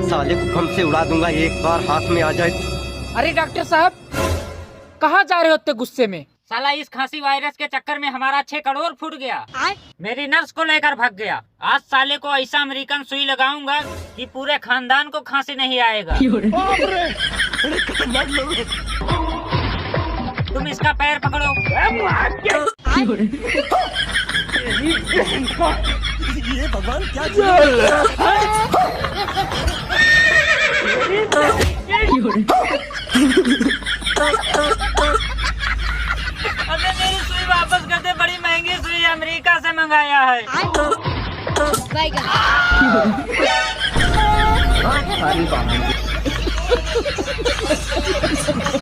साले को कम से उड़ा दूंगा एक बार हाथ में आ जाए। अरे डॉक्टर साहब, कहाँ जा रहे हो इतने गुस्से में? साला इस खांसी वायरस के चक्कर में हमारा 6 करोड़ फूट गया। मेरी नर्स को लेकर भाग गया। आज साले को ऐसा अमेरिकन सुई लगाऊंगा कि पूरे खानदान को खांसी नहीं आएगा। तुम इसका पैर पकड़ो। ये भगवान क्या अबे मेरी सुई वापस कर दे, बड़ी महंगी सुई अमेरिका से मंगाया है।